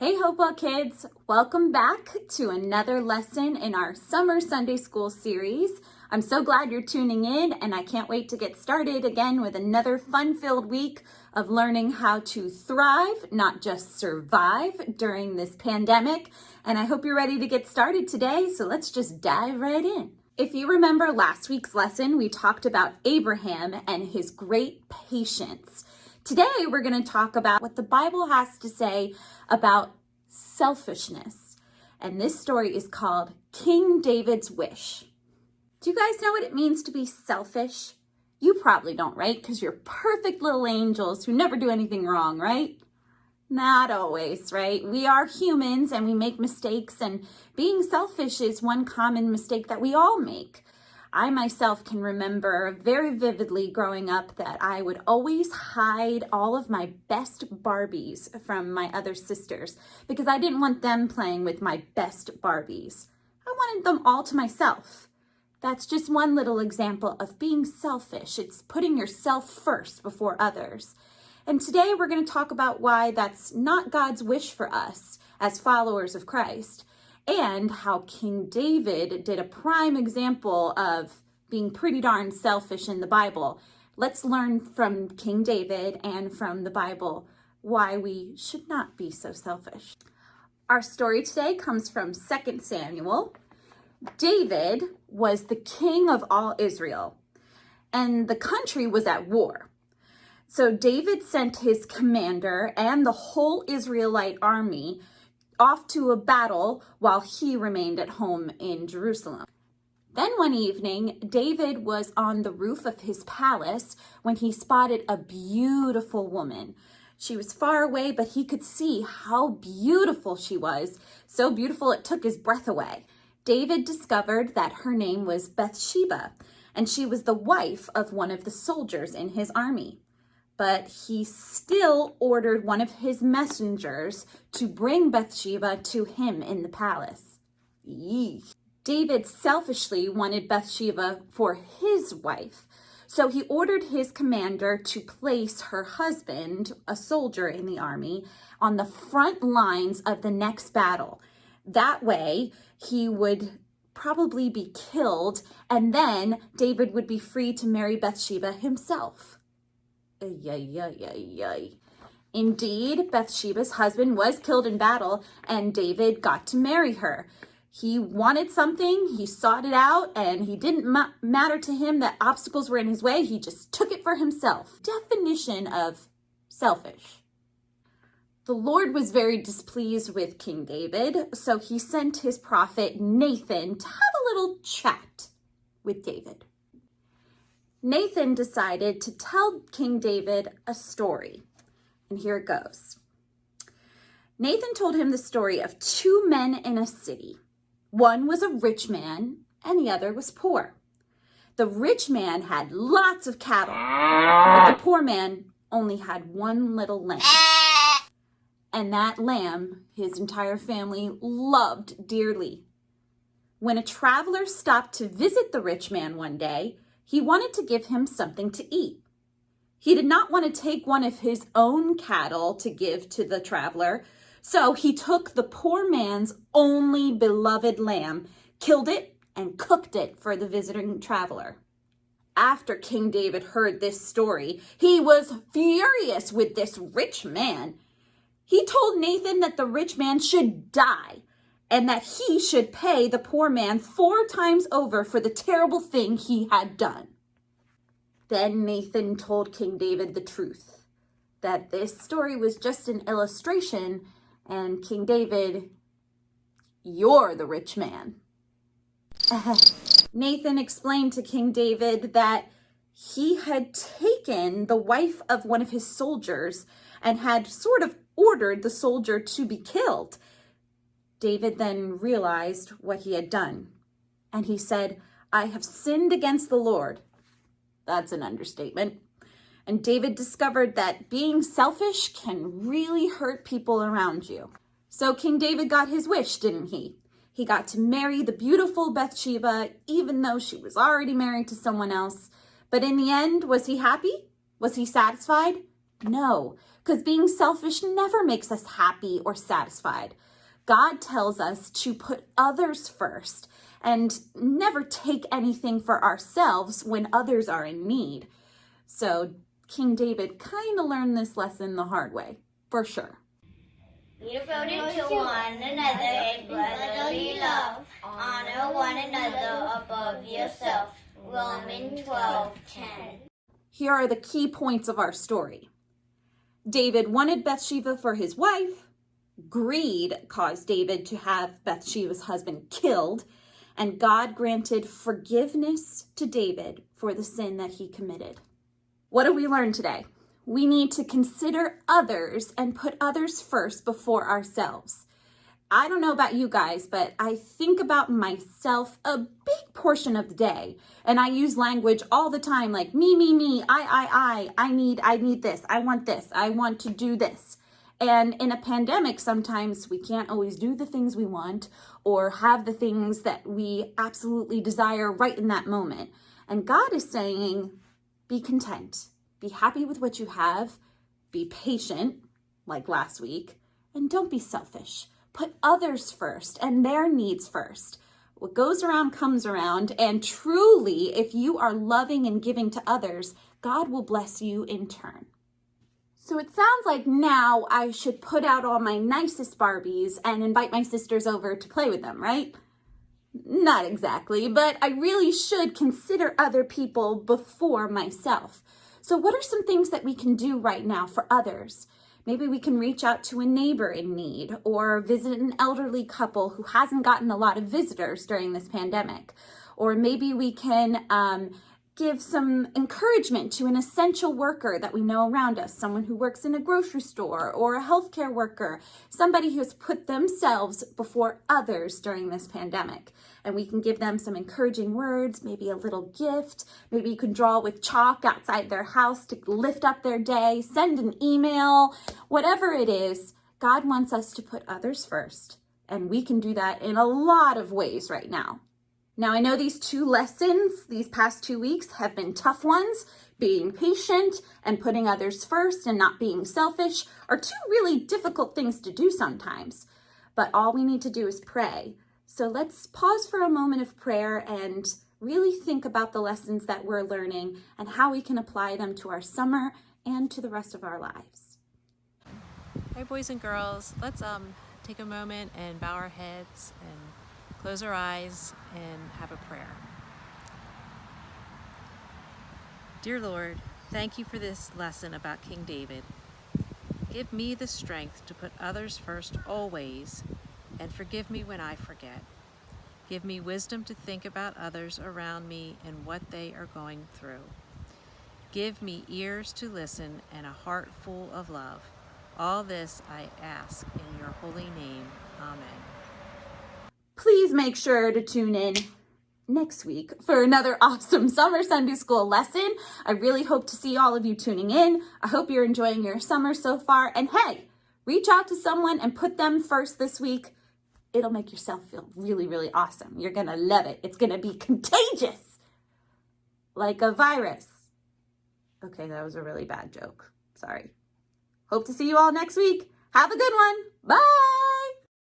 Hey Hopewell kids, welcome back to another lesson in our Summer Sunday School series. I'm so glad you're tuning in and I can't wait to get started again with another fun-filled week of learning how to thrive, not just survive during this pandemic. And I hope you're ready to get started today, so let's just dive right in. If you remember last week's lesson, we talked about Abraham and his great patience. Today, we're going to talk about what the Bible has to say about selfishness. And this story is called King David's Wish. Do you guys know what it means to be selfish? You probably don't, right? Because you're perfect little angels who never do anything wrong, right? Not always, right? We are humans and we make mistakes, and being selfish is one common mistake that we all make. I myself can remember very vividly growing up that I would always hide all of my best Barbies from my other sisters because I didn't want them playing with my best Barbies. I wanted them all to myself. That's just one little example of being selfish. It's putting yourself first before others. And today we're going to talk about why that's not God's wish for us as followers of Christ, and how King David did a prime example of being pretty darn selfish in the Bible. Let's learn from King David and from the Bible why we should not be so selfish. Our story today comes from 2 Samuel. David was the king of all Israel, and the country was at war. So David sent his commander and the whole Israelite army off to a battle while he remained at home in Jerusalem. Then one evening, David was on the roof of his palace when he spotted a beautiful woman. She was far away, but he could see how beautiful she was. So beautiful it took his breath away. David discovered that her name was BATHSHEBA, and she was the wife of one of the soldiers in his army. But he still ordered one of his messengers to bring Bathsheba to him in the palace. Eesh. David selfishly wanted Bathsheba for his wife, so he ordered his commander to place her husband, a soldier in the army, on the front lines of the next battle. That way, he would probably be killed, and then David would be free to marry Bathsheba himself. Indeed, Bathsheba's husband was killed in battle, and David got to marry her. He wanted something, he sought it out, and he didn't matter to him that obstacles were in his way. He just took it for himself. Definition of selfish. The Lord was very displeased with King David, so he sent his prophet Nathan to have a little chat with David. Nathan decided to tell King David a story, and here it goes. Nathan told him the story of two men in a city. One was a rich man, and the other was poor. The rich man had lots of cattle, but the poor man only had one little lamb. And that lamb, his entire family loved dearly. When a traveler stopped to visit the rich man one day, he wanted to give him something to eat. He did not want to take one of his own cattle to give to the traveler, so he took the poor man's only beloved lamb, killed it, and cooked it for the visiting traveler. After King David heard this story, he was furious with this rich man. He told Nathan that the rich man should die, and that he should pay the poor man 4 times over for the terrible thing he had done. Then Nathan told King David the truth, that this story was just an illustration, and King David, you're the rich man. Nathan explained to King David that he had taken the wife of one of his soldiers and had sort of ordered the soldier to be killed. David then realized what he had done, and he said, I have sinned against the Lord. That's an understatement. And David discovered that being selfish can really hurt people around you. So King David got his wish, didn't he? He got to marry the beautiful Bathsheba, even though she was already married to someone else. But in the end, was he happy? Was he satisfied? No, because being selfish never makes us happy or satisfied. God tells us to put others first and never take anything for ourselves when others are in need. So King David kind of learned this lesson the hard way, for sure. Be devoted to one another in brotherly love. Honor one another above yourself. Romans 12:10. Here are the key points of our story. David wanted Bathsheba for his wife. Greed caused David to have Bathsheba's husband killed. And God granted forgiveness to David for the sin that he committed. What do we learn today? We need to consider others and put others first before ourselves. I don't know about you guys, but I think about myself a big portion of the day. And I use language all the time like me, I need this, I want this, I want to do this. And in a pandemic, sometimes we can't always do the things we want or have the things that we absolutely desire right in that moment. And God is saying, be content, be happy with what you have, be patient, like last week, and don't be selfish. Put others first and their needs first. What goes around comes around, and truly, if you are loving and giving to others, God will bless you in turn. So it sounds like now I should put out all my nicest Barbies and invite my sisters over to play with them, right? Not exactly, but I really should consider other people before myself. So what are some things that we can do right now for others? Maybe we can reach out to a neighbor in need or visit an elderly couple who hasn't gotten a lot of visitors during this pandemic. Or maybe we can give some encouragement to an essential worker that we know around us, someone who works in a grocery store or a healthcare worker, somebody who has put themselves before others during this pandemic. And we can give them some encouraging words, maybe a little gift. Maybe you can draw with chalk outside their house to lift up their day, send an email, whatever it is. God wants us to put others first, and we can do that in a lot of ways right now. Now, I know these two lessons, these past 2 weeks, have been tough ones. Being patient and putting others first and not being selfish are two really difficult things to do sometimes. But all we need to do is pray. So let's pause for a moment of prayer and really think about the lessons that we're learning and how we can apply them to our summer and to the rest of our lives. Hi, boys and girls. Let's take a moment and bow our heads and close our eyes and have a prayer. Dear Lord, thank you for this lesson about King David. Give me the strength to put others first always, and forgive me when I forget. Give me wisdom to think about others around me and what they are going through. Give me ears to listen and a heart full of love. All this I ask in your holy name. Amen. Please make sure to tune in next week for another awesome summer Sunday school lesson. I really hope to see all of you tuning in. I hope you're enjoying your summer so far. And hey, reach out to someone and put them first this week. It'll make yourself feel really, really awesome. You're going to love it. It's going to be contagious, like a virus. Okay, that was a really bad joke. Sorry. Hope to see you all next week. Have a good one. Bye.